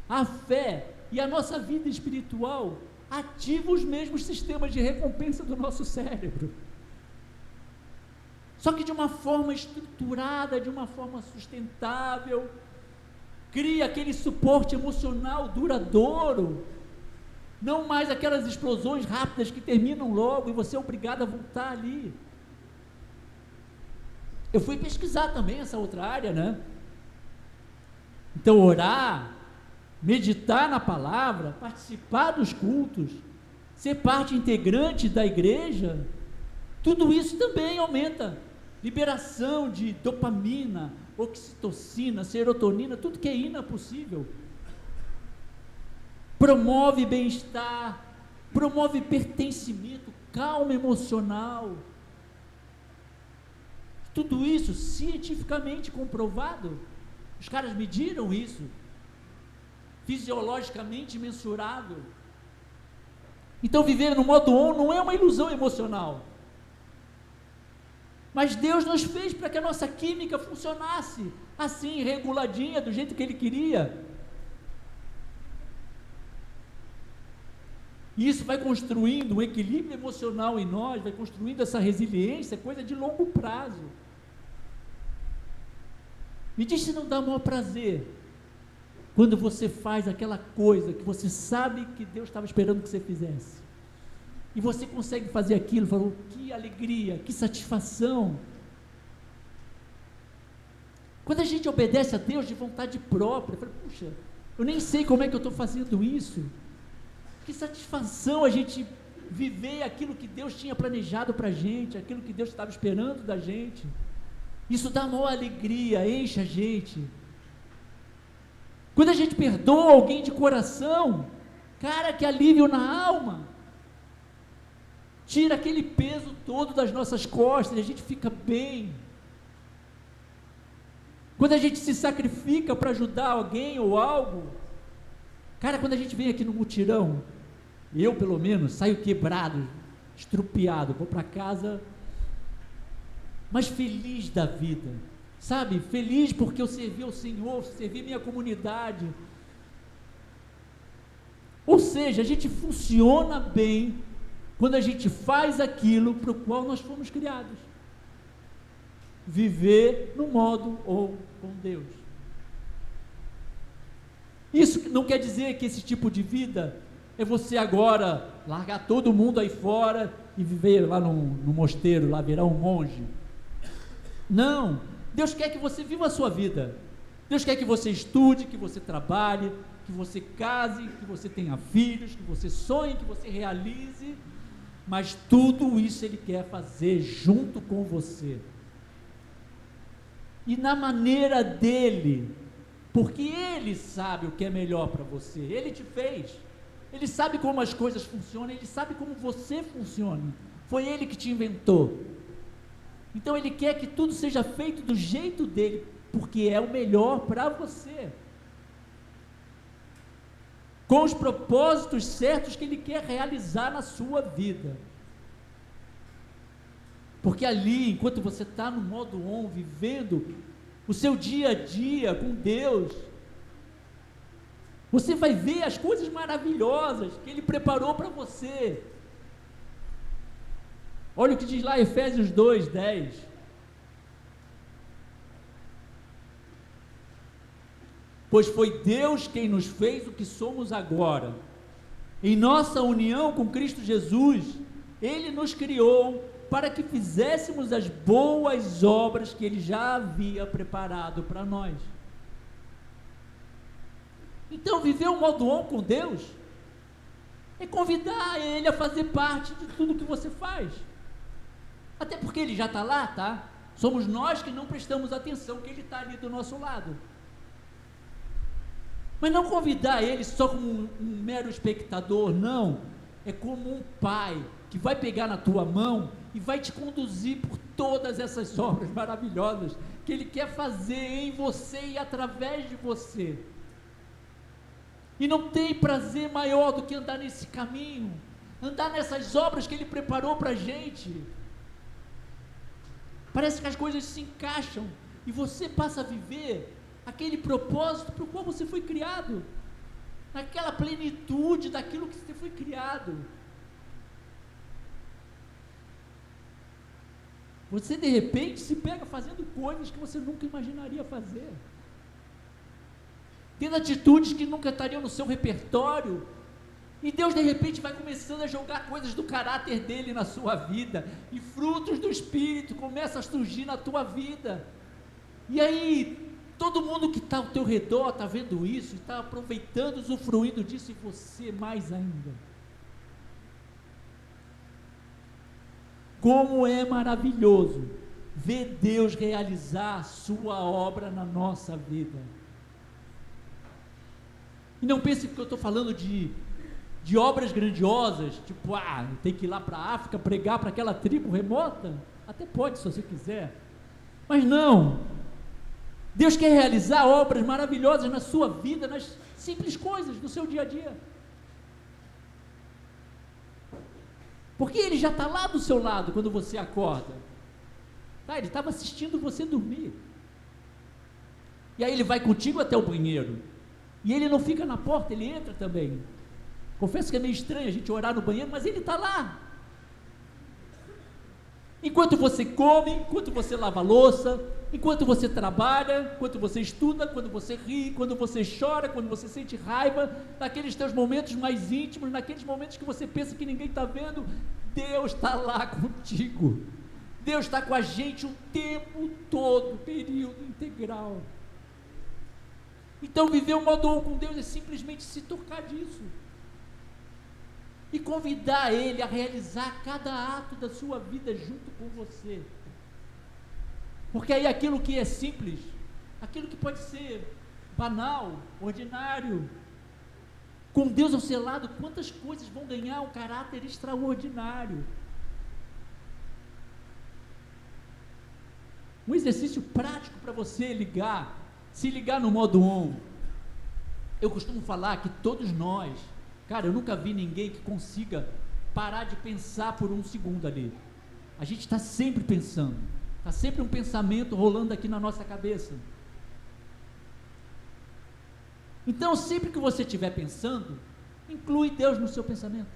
a fé e a nossa vida espiritual ativa os mesmos sistemas de recompensa do nosso cérebro, só que de uma forma estruturada, de uma forma sustentável, cria aquele suporte emocional duradouro, não mais aquelas explosões rápidas que terminam logo e você é obrigado a voltar ali. Eu fui pesquisar também essa outra área, né? Então orar, meditar na palavra, participar dos cultos, ser parte integrante da igreja, tudo isso também aumenta liberação de dopamina, oxitocina, serotonina, tudo que é inapossível. Promove bem-estar, promove pertencimento, calma emocional. Tudo isso cientificamente comprovado. Os caras mediram isso, fisiologicamente mensurado. Então viver no modo on não é uma ilusão emocional. Mas Deus nos fez para que a nossa química funcionasse assim, reguladinha, do jeito que Ele queria. E isso vai construindo um equilíbrio emocional em nós, vai construindo essa resiliência, coisa de longo prazo. Me diz se não dá o maior prazer quando você faz aquela coisa que você sabe que Deus estava esperando que você fizesse, e você consegue fazer aquilo. Falou, que alegria, que satisfação. Quando a gente obedece a Deus de vontade própria, fala, puxa, eu nem sei como é que eu estou fazendo isso. Que satisfação a gente viver aquilo que Deus tinha planejado para a gente, aquilo que Deus estava esperando da gente. Isso dá maior alegria, enche a gente. Quando a gente perdoa alguém de coração, cara, que alívio na alma. Tira aquele peso todo das nossas costas, e a gente fica bem. Quando a gente se sacrifica para ajudar alguém ou algo, cara, quando a gente vem aqui no mutirão, eu pelo menos saio quebrado, estrupiado, vou para casa, mas feliz da vida, sabe? Feliz porque eu servi ao Senhor, servi minha comunidade. Ou seja, a gente funciona bem quando a gente faz aquilo para o qual nós fomos criados. Viver no modo ou com Deus. Isso não quer dizer que esse tipo de vida é você agora largar todo mundo aí fora e viver lá no mosteiro, lá virar um monge. Não, Deus quer que você viva a sua vida. Deus quer que você estude, que você trabalhe, que você case, que você tenha filhos, que você sonhe, que você realize, mas tudo isso Ele quer fazer junto com você. E na maneira dEle, porque Ele sabe o que é melhor para você. Ele te fez, Ele sabe como as coisas funcionam, Ele sabe como você funciona, foi Ele que te inventou. Então Ele quer que tudo seja feito do jeito dEle, porque é o melhor para você, com os propósitos certos que Ele quer realizar na sua vida. Porque ali, enquanto você está no modo on, vivendo o seu dia a dia com Deus, você vai ver as coisas maravilhosas que Ele preparou para você. Olha o que diz lá Efésios 2:10. Pois foi Deus quem nos fez o que somos agora. Em nossa união com Cristo Jesus, Ele nos criou para que fizéssemos as boas obras que Ele já havia preparado para nós. Então, viver o modo on com Deus é convidar Ele a fazer parte de tudo que você faz. Até porque Ele já está lá, tá? Somos nós que não prestamos atenção que Ele está ali do nosso lado. Mas não convidar Ele só como um mero espectador, não. É como um pai que vai pegar na tua mão e vai te conduzir por todas essas obras maravilhosas que Ele quer fazer em você e através de você. E não tem prazer maior do que andar nesse caminho, andar nessas obras que Ele preparou para a gente. Parece que as coisas se encaixam e você passa a viver aquele propósito para o qual você foi criado, naquela plenitude daquilo que você foi criado. Você de repente se pega fazendo coisas que você nunca imaginaria fazer, tendo atitudes que nunca estariam no seu repertório, e Deus de repente vai começando a jogar coisas do caráter dele na sua vida, e frutos do Espírito começam a surgir na tua vida, e aí todo mundo que está ao teu redor está vendo isso, está aproveitando, usufruindo disso, e você mais ainda. Como é maravilhoso ver Deus realizar a sua obra na nossa vida. E não pense que eu estou falando de obras grandiosas, tipo, tem que ir lá para a África pregar para aquela tribo remota. Até pode, se você quiser, mas não. Deus quer realizar obras maravilhosas na sua vida, nas simples coisas do seu dia a dia, porque Ele já está lá do seu lado quando você acorda, tá? Ele estava assistindo você dormir, e aí Ele vai contigo até o banheiro, e Ele não fica na porta, Ele entra também. Confesso que é meio estranho a gente orar no banheiro, mas Ele está lá, enquanto você come, enquanto você lava a louça, enquanto você trabalha, enquanto você estuda, quando você ri, quando você chora, quando você sente raiva, naqueles teus momentos mais íntimos, naqueles momentos que você pensa que ninguém está vendo, Deus está lá contigo. Deus está com a gente o tempo todo, período integral. Então viver o modo on com Deus é simplesmente se tocar disso e convidar Ele a realizar cada ato da sua vida junto com você. Porque aí aquilo que é simples, aquilo que pode ser banal, ordinário, com Deus ao seu lado, quantas coisas vão ganhar um caráter extraordinário. Um exercício prático para você se ligar no modo on. Eu costumo falar que todos nós, cara, eu nunca vi ninguém que consiga parar de pensar por um segundo ali. A gente está sempre pensando. Está sempre um pensamento rolando aqui na nossa cabeça. Então, sempre que você estiver pensando, inclui Deus no seu pensamento.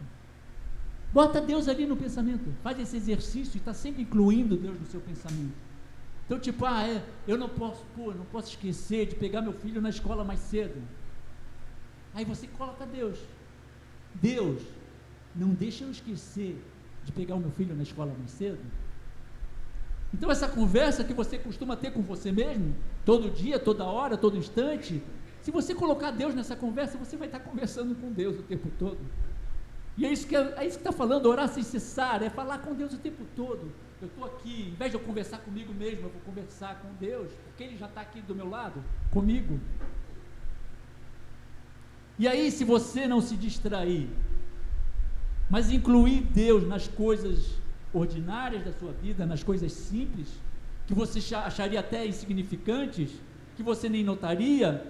Bota Deus ali no pensamento. Faz esse exercício e está sempre incluindo Deus no seu pensamento. Então, tipo, eu não posso esquecer de pegar meu filho na escola mais cedo. Aí você coloca Deus. Deus, não deixa eu esquecer de pegar o meu filho na escola mais cedo. Então essa conversa que você costuma ter com você mesmo, todo dia, toda hora, todo instante, se você colocar Deus nessa conversa, você vai estar conversando com Deus o tempo todo. E é isso que está falando, orar sem cessar, é falar com Deus o tempo todo. Eu estou aqui, em vez de eu conversar comigo mesmo, eu vou conversar com Deus, porque Ele já está aqui do meu lado, comigo. E aí, se você não se distrair, mas incluir Deus nas coisas ordinárias da sua vida, nas coisas simples, que você acharia até insignificantes, que você nem notaria,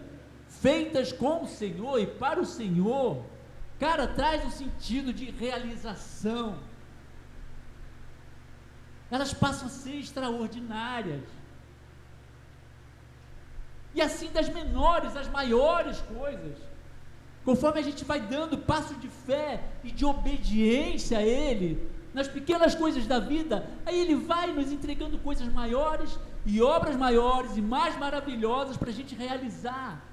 feitas com o Senhor e para o Senhor, cara, traz um sentido de realização. Elas passam a ser extraordinárias. E assim das menores às maiores coisas. Conforme a gente vai dando passo de fé e de obediência a Ele, nas pequenas coisas da vida, aí Ele vai nos entregando coisas maiores e obras maiores e mais maravilhosas para a gente realizar.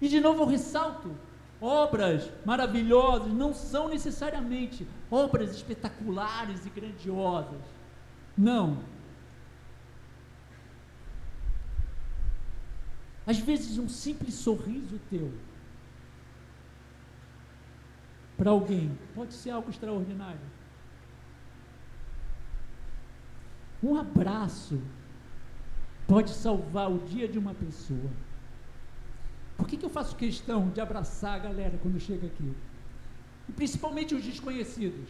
E de novo eu ressalto, obras maravilhosas não são necessariamente obras espetaculares e grandiosas. Não. Às vezes um simples sorriso teu para alguém pode ser algo extraordinário. Um abraço pode salvar o dia de uma pessoa. Por que eu faço questão de abraçar a galera quando chega aqui? E principalmente os desconhecidos.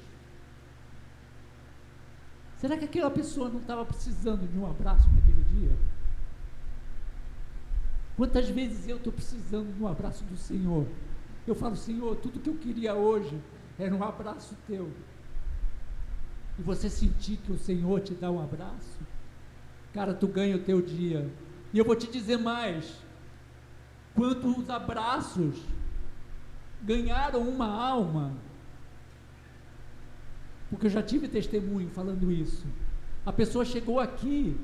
Será que aquela pessoa não estava precisando de um abraço naquele dia? Quantas vezes eu estou precisando de um abraço do Senhor? Eu falo, Senhor, tudo que eu queria hoje era um abraço teu. E você sentir que o Senhor te dá um abraço, cara, tu ganha o teu dia. E eu vou te dizer mais, quantos abraços ganharam uma alma, porque eu já tive testemunho falando isso. A pessoa chegou aqui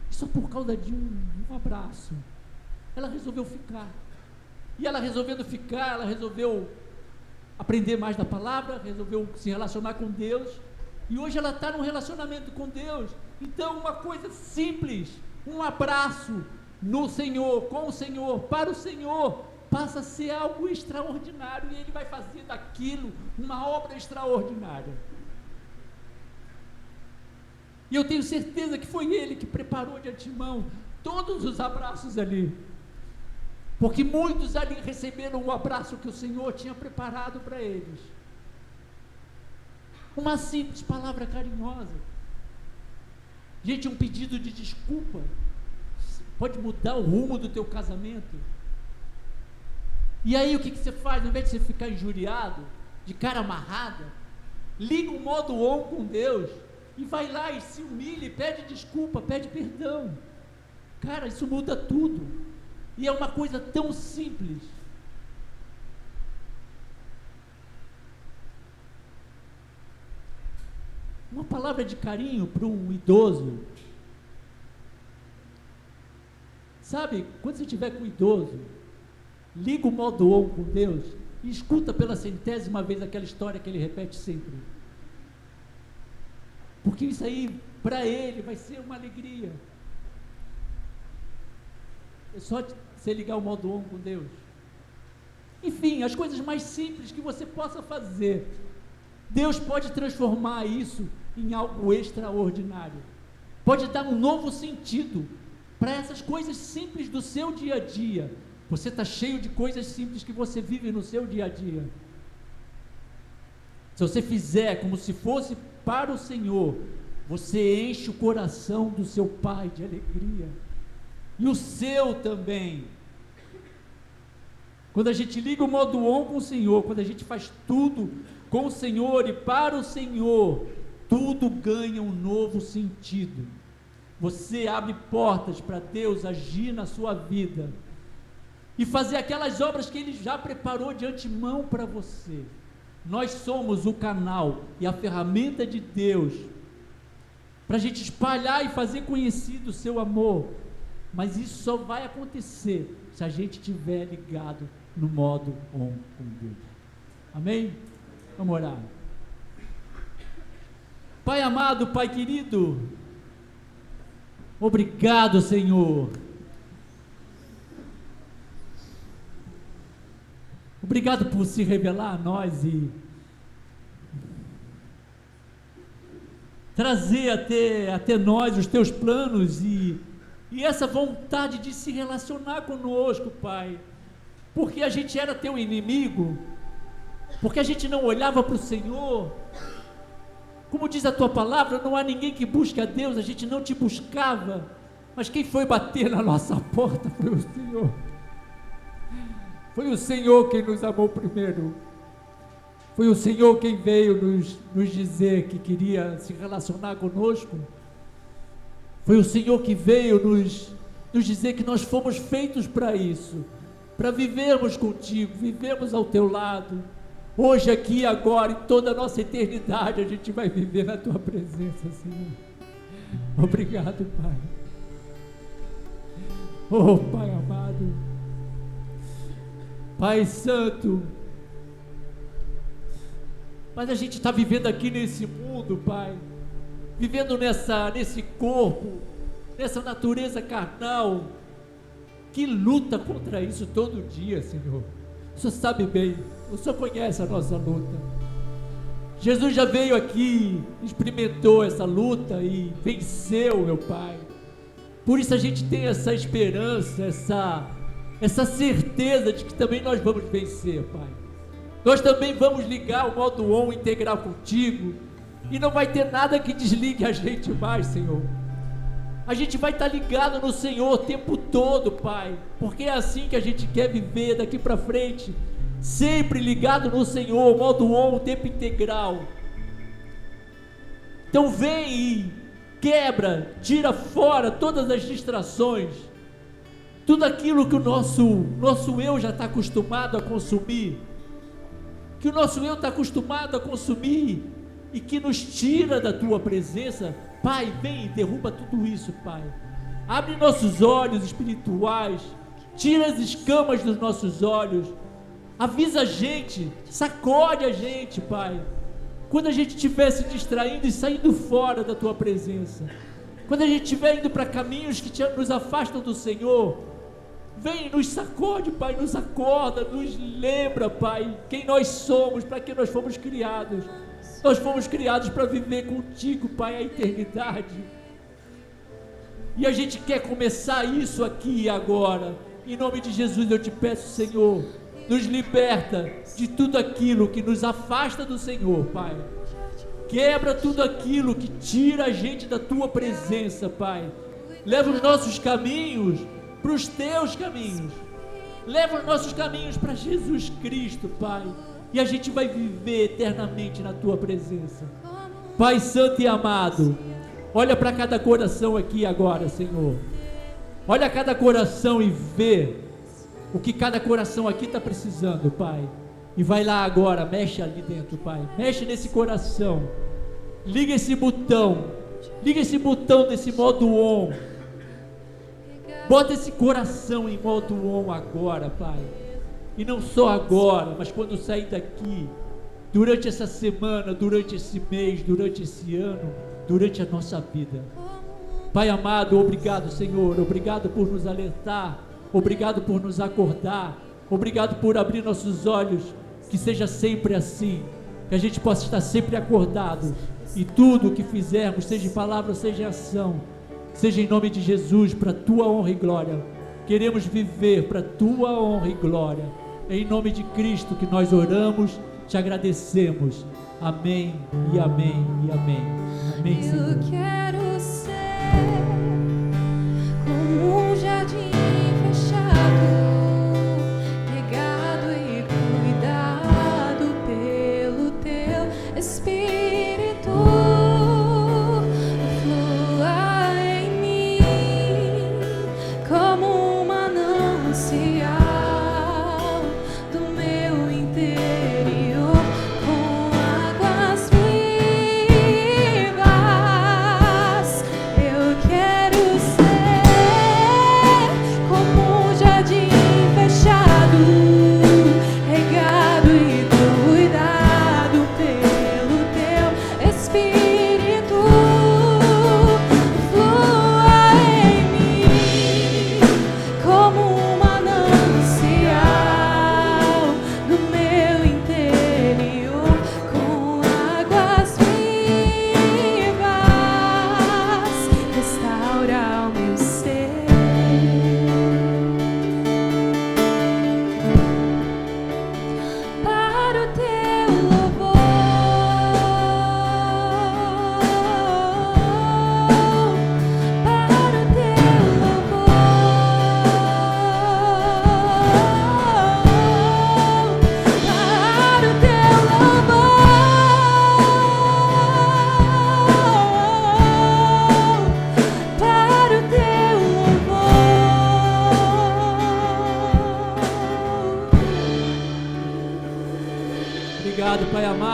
só por causa de um abraço. Ela resolveu ficar. E ela resolvendo ficar, ela resolveu aprender mais da palavra, resolveu se relacionar com Deus, e hoje ela está num relacionamento com Deus. Então uma coisa simples, um abraço no Senhor, com o Senhor, para o Senhor, passa a ser algo extraordinário, e Ele vai fazer daquilo uma obra extraordinária. E eu tenho certeza que foi Ele que preparou de antemão todos os abraços ali, porque muitos ali receberam o abraço que o Senhor tinha preparado para eles. Uma simples palavra carinhosa. Gente, um pedido de desculpa pode mudar o rumo do teu casamento. E aí o que você faz? Ao invés de você ficar injuriado, de cara amarrada, liga o modo on com Deus e vai lá e se humilha e pede desculpa, pede perdão. Cara, isso muda tudo. E é uma coisa tão simples. Uma palavra de carinho para um idoso. Sabe, quando você estiver com o idoso, liga o modo on com Deus e escuta pela 100ª vez aquela história que ele repete sempre. Porque isso aí, para ele, vai ser uma alegria. É só você ligar o modo on com Deus. Enfim, as coisas mais simples que você possa fazer, Deus pode transformar isso em algo extraordinário. Pode dar um novo sentido para essas coisas simples do seu dia a dia. Você está cheio de coisas simples que você vive no seu dia a dia. Se você fizer como se fosse para o Senhor, você enche o coração do seu Pai de alegria. E o seu também. Quando a gente liga o modo on com o Senhor, quando a gente faz tudo com o Senhor e para o Senhor, tudo ganha um novo sentido. Você abre portas para Deus agir na sua vida e fazer aquelas obras que Ele já preparou de antemão para você. Nós somos o canal e a ferramenta de Deus para a gente espalhar e fazer conhecido o seu amor. Mas isso só vai acontecer se a gente estiver ligado no modo on com Deus. Amém? Vamos orar. Pai amado, Pai querido, obrigado, Senhor. Obrigado por se revelar a nós e trazer até nós os teus planos e essa vontade de se relacionar conosco, Pai, porque a gente era teu inimigo, porque a gente não olhava para o Senhor. Como diz a tua palavra, não há ninguém que busque a Deus, a gente não te buscava, mas quem foi bater na nossa porta foi o Senhor. Foi o Senhor quem nos amou primeiro. Foi o Senhor quem veio nos dizer que queria se relacionar conosco. Foi o Senhor que veio nos dizer que nós fomos feitos para isso, para vivermos contigo, vivermos ao teu lado. Hoje, aqui, agora, em toda a nossa eternidade, a gente vai viver na tua presença, Senhor. Obrigado, Pai. Oh, Pai amado, Pai Santo, mas a gente está vivendo aqui nesse mundo, Pai, vivendo nesse corpo, nessa natureza carnal, que luta contra isso todo dia, Senhor. O Senhor sabe bem, o Senhor conhece a nossa luta. Jesus já veio aqui, experimentou essa luta e venceu, meu Pai. Por isso a gente tem essa esperança, essa certeza de que também nós vamos vencer, Pai. Nós também vamos ligar o modo on integral contigo, e não vai ter nada que desligue a gente mais, Senhor. A gente vai estar ligado no Senhor o tempo todo, Pai, porque é assim que a gente quer viver daqui para frente, sempre ligado no Senhor, modo on, o tempo integral. Então vem e quebra, tira fora todas as distrações, tudo aquilo que o nosso eu já está acostumado a consumir, que o nosso eu está acostumado a consumir e que nos tira da tua presença. Pai, vem e derruba tudo isso, Pai. Abre nossos olhos espirituais, tira as escamas dos nossos olhos, avisa a gente, sacode a gente, Pai, quando a gente estiver se distraindo e saindo fora da tua presença, quando a gente estiver indo para caminhos que nos afastam do Senhor, vem e nos sacode, Pai, nos acorda, nos lembra, Pai, quem nós somos, para que nós fomos criados. Nós fomos criados para viver contigo, Pai, a eternidade. E a gente quer começar isso aqui e agora. Em nome de Jesus eu te peço, Senhor, nos liberta de tudo aquilo que nos afasta do Senhor, Pai. Quebra tudo aquilo que tira a gente da tua presença, Pai. Leva os nossos caminhos para os teus caminhos. Leva os nossos caminhos para Jesus Cristo, Pai. E a gente vai viver eternamente na tua presença. Pai Santo e amado, olha para cada coração aqui agora, Senhor. Olha cada coração e vê o que cada coração aqui está precisando, Pai. E vai lá agora, mexe ali dentro, Pai. Mexe nesse coração. Liga esse botão desse modo on. Bota esse coração em modo on agora, Pai. E não só agora, mas quando sair daqui, durante essa semana, durante esse mês, durante esse ano, durante a nossa vida. Pai amado, obrigado, Senhor, obrigado por nos alertar, obrigado por nos acordar, obrigado por abrir nossos olhos, que seja sempre assim, que a gente possa estar sempre acordado, e tudo o que fizermos, seja em palavra, seja em ação, seja em nome de Jesus, para a tua honra e glória. Queremos viver para a tua honra e glória. Em nome de Cristo que nós oramos, te agradecemos. Amém e amém e amém. Amém, Senhor. Eu quero ser como um jardim fechado, regado e cuidado pelo teu Espírito. Flua em mim como um manancial do meu interior, com águas vivas.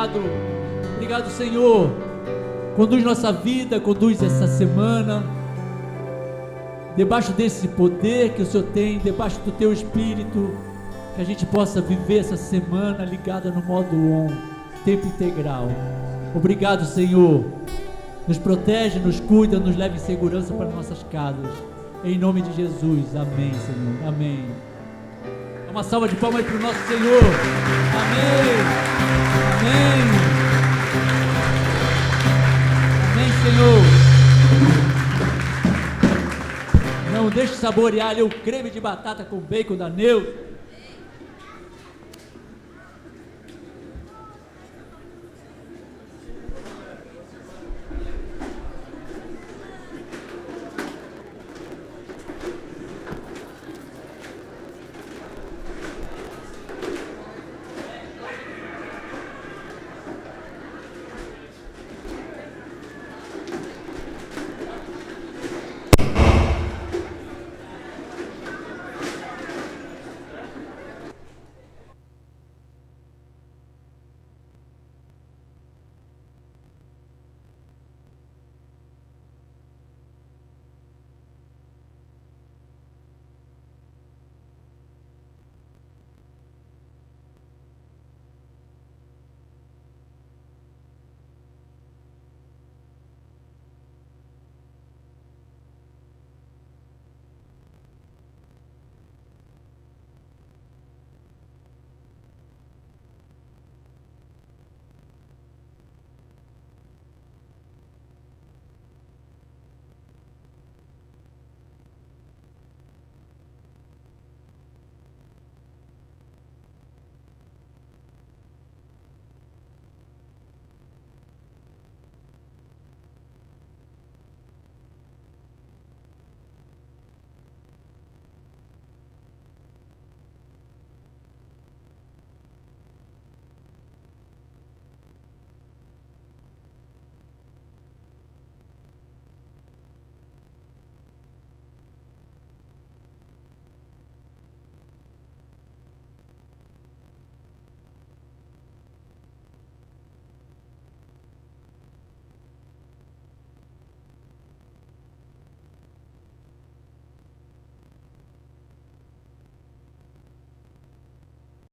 obrigado. Obrigado, Senhor. Conduz nossa vida, conduz essa semana debaixo desse poder que o Senhor tem, debaixo do Teu Espírito, que a gente possa viver essa semana ligada no modo on, tempo integral. Obrigado, Senhor. Nos protege, nos cuida, nos leva em segurança para nossas casas. Em nome de Jesus. Amém, Senhor. Amém. Uma salva de palmas para o nosso Senhor. Amém. Amém. Amém, Senhor. Não deixe saborear ali o creme de batata com bacon da Neuza.